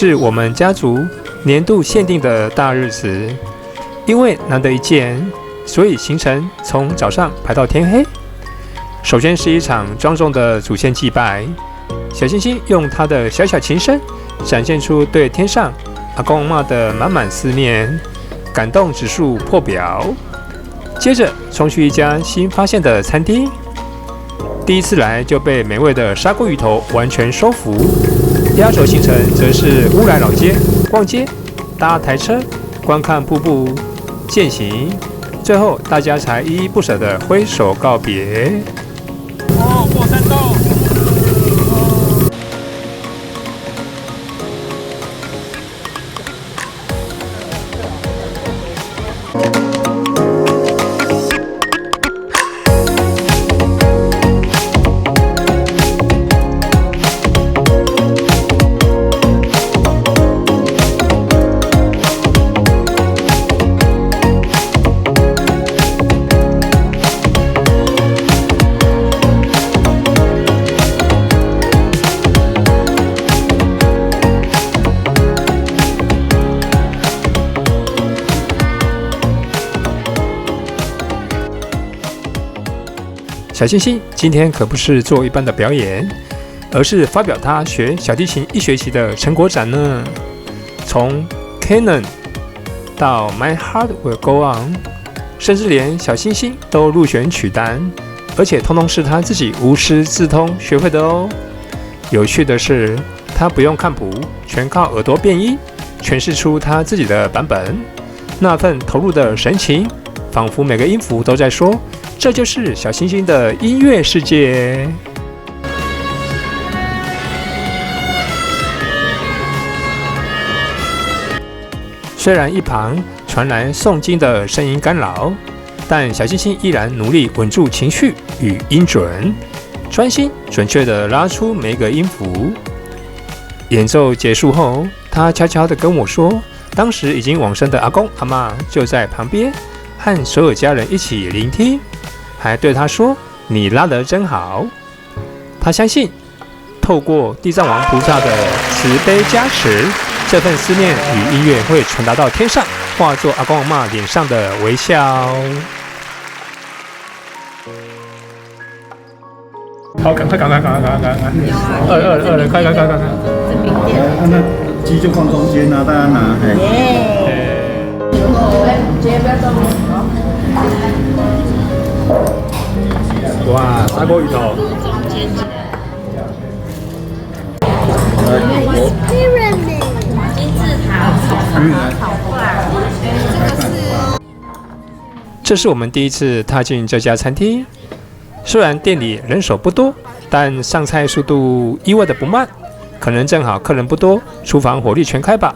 是我们家族年度限定的大日子。因为难得一见，所以行程从早上排到天黑。首先是一场庄重的祖先祭拜，小星星用他的小小琴声展现出对天上阿公阿嬷的满满思念，感动指数破表。接着冲去一家新发现的餐厅，第一次来就被美味的砂锅鱼头完全收服。压轴行程则是乌来老街逛街、搭台车、观看瀑布、践行，最后大家才依依不舍地挥手告别。过山洞。小星星今天可不是做一般的表演，而是发表他学小提琴1学期的成果展呢。从 Canon 到 My Heart Will Go On， 甚至连小星星都入选曲单，而且通通是他自己无师自通学会的哦。有趣的是，他不用看谱，全靠耳朵辨音，诠释出他自己的版本。那份投入的神情，仿佛每个音符都在说，这就是小星星的音乐世界。虽然一旁传来诵经的声音干扰，但小星星依然努力稳住情绪与音准，专心准确地拉出每个音符。演奏结束后，他悄悄地跟我说，当时已经往生的阿公阿嬷就在旁边，和所有家人一起聆听，还对他说：“你拉得真好。”他相信，透过地藏王菩萨的慈悲加持，这份思念与音乐会传达到天上，化作阿公阿嬷脸上的微笑。好，赶快！二了，快！那鸡就放中间啊，大家拿。哇，砂锅鱼头。金字塔烤饭。这是我们第一次踏进这家餐厅，虽然店里人手不多，但上菜速度意外的不慢，可能正好客人不多，厨房火力全开吧。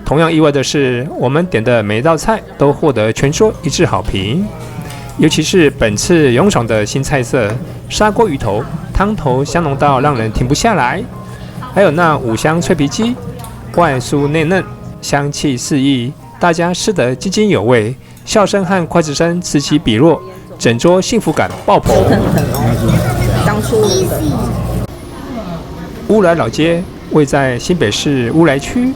同样意外的是，我们点的每一道菜都获得全桌一致好评，尤其是本次勇闯的新菜色砂锅鱼头，汤头香浓到让人停不下来。还有那五香脆皮鸡，外酥内嫩，香气四溢，大家吃得津津有味，笑声和筷子声此起彼落，整桌幸福感爆棚。当初乌来老街位在新北市乌来区，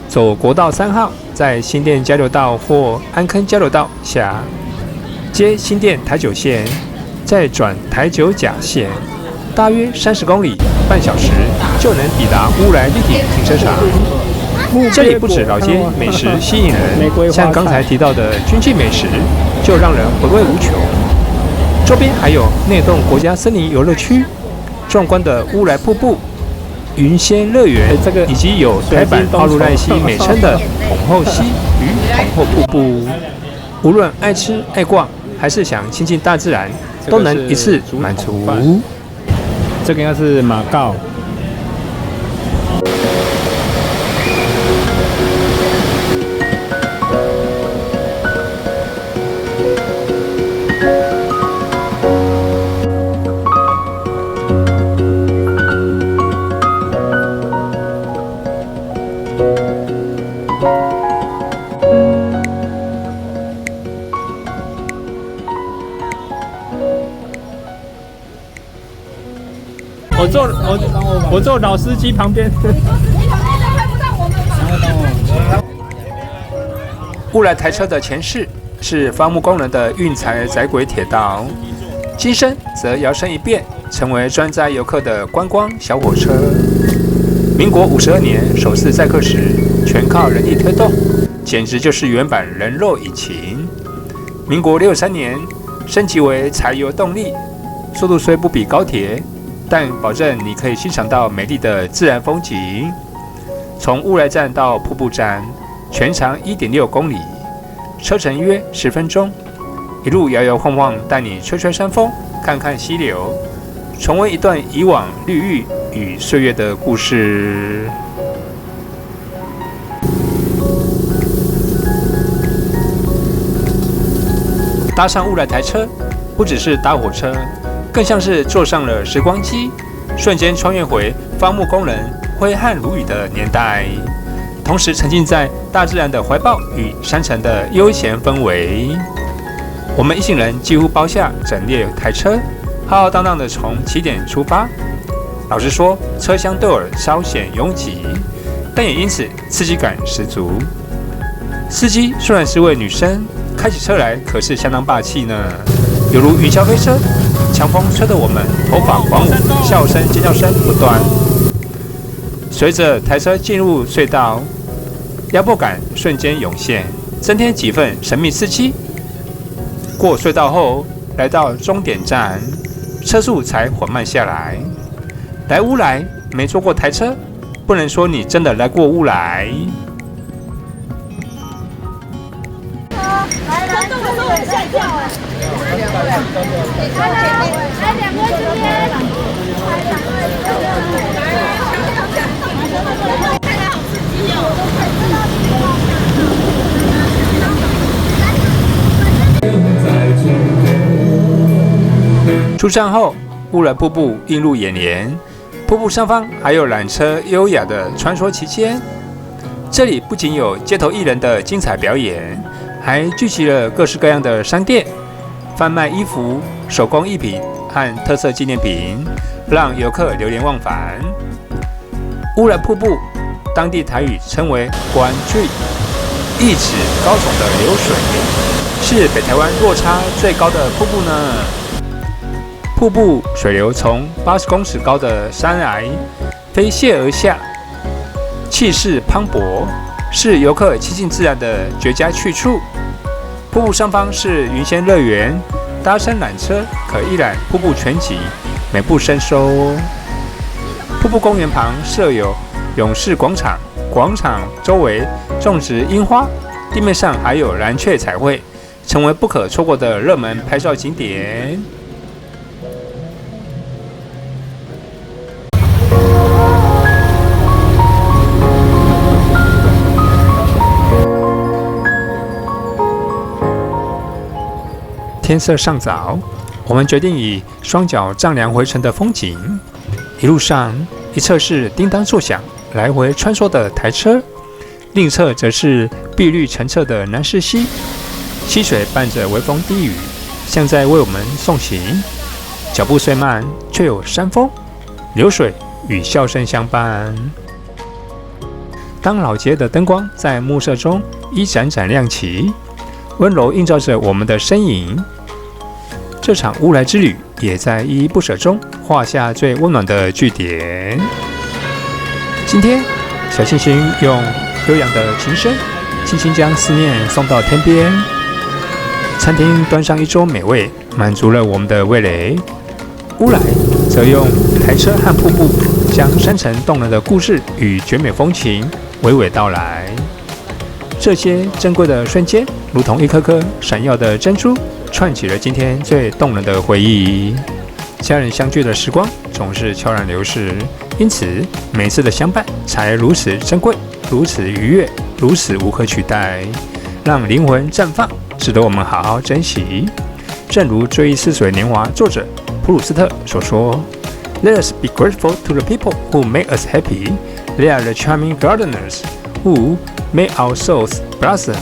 走国道3号，在新店交流道或安坑交流道下，接新店台九线，再转台九甲线，大约30公里，半小时就能抵达乌来立体停车场。这里不止老街美食吸引人，像刚才提到的军纪美食，就让人回味无穷。周边还有内洞国家森林游乐区、壮观的乌来瀑布、云仙乐园，以及有台版奥入赖溪美称的统后溪与统后瀑布。无论爱吃爱逛，还是想亲近大自然，都能一次满足。这个应该是马告。我坐老司机旁边。你旁边都看不到我乌来台车的前世是伐木工人的运材载轨铁道，今生则摇身一变，成为专载游客的观光小火车。民国52年首次载客时，全靠人力推动，简直就是原版人肉引擎。民国63年升级为柴油动力，速度虽不比高铁，但保证你可以欣赏到美丽的自然风景。从乌来站到瀑布站，全长1.6公里，车程约10分钟，一路摇摇晃晃，带你吹吹山风，看看溪流，重温一段以往绿郁与岁月的故事。搭上乌来台车，不只是搭火车，更像是坐上了时光机，瞬间穿越回伐木工人挥汗如雨的年代，同时沉浸在大自然的怀抱与山城的悠闲氛围。我们一行人几乎包下整列台车，浩浩荡荡地从起点出发。老实说，车厢对我稍显拥挤，但也因此刺激感十足。司机虽然是位女生，开起车来可是相当霸气呢，犹如云霄飞车，强风吹得我们头发狂舞，笑声尖叫声不断。随着台车进入隧道，压迫感瞬间涌现，增添几分神秘刺激。过隧道后，来到终点站，车速才缓慢下来。来乌来没坐过台车，不能说你真的来过乌来。来吓一跳哎！来两位这边，看来好刺激哦！出站后，乌来瀑布映入眼帘，瀑布上方还有缆车优雅的穿梭其间。这里不仅有街头艺人的精彩表演，还聚集了各式各样的商店，贩卖衣服、手工艺品和特色纪念品，让游客流连忘返。乌来瀑布，当地台语称为关水，一指高耸的流水，是北台湾落差最高的瀑布呢。瀑布水流从80公尺高的山崖飞泻而下，气势磅礴，是游客亲近自然的绝佳去处。瀑布上方是云仙乐园，搭乘缆车可一览瀑布全景，美不胜收哦。瀑布公园旁设有勇士广场，广场周围种植樱花，地面上还有蓝雀彩绘，成为不可错过的热门拍照景点。天色尚早，我们决定以双脚丈量回程的风景。一路上，一侧是叮当作响、来回穿梭的台车，另一侧则是碧绿澄澈的南势溪，溪水伴着微风低语，像在为我们送行。脚步虽慢，却有山风、流水与笑声相伴。当老街的灯光在暮色中一盏盏亮起，温柔映照着我们的身影。这场乌来之旅也在依依不舍中画下最温暖的句点。今天，小星星用悠扬的琴声，轻轻将思念送到天边。餐厅端上一桌美味，满足了我们的味蕾。乌来则用台车和瀑布，将深沉动人的故事与绝美风情娓娓道来。这些珍贵的瞬间，如同一颗颗闪耀的珍珠，串起了今天最动人的回忆。家人相聚的时光总是悄然流逝，因此每次的相伴才如此珍贵，如此愉悦，如此无可取代，让灵魂绽放，值得我们好好珍惜。正如《追忆似水年华》作者普鲁斯特所说 ：“Let us be grateful to the people who make us happy. They are the charming gardeners who make our souls blossom.”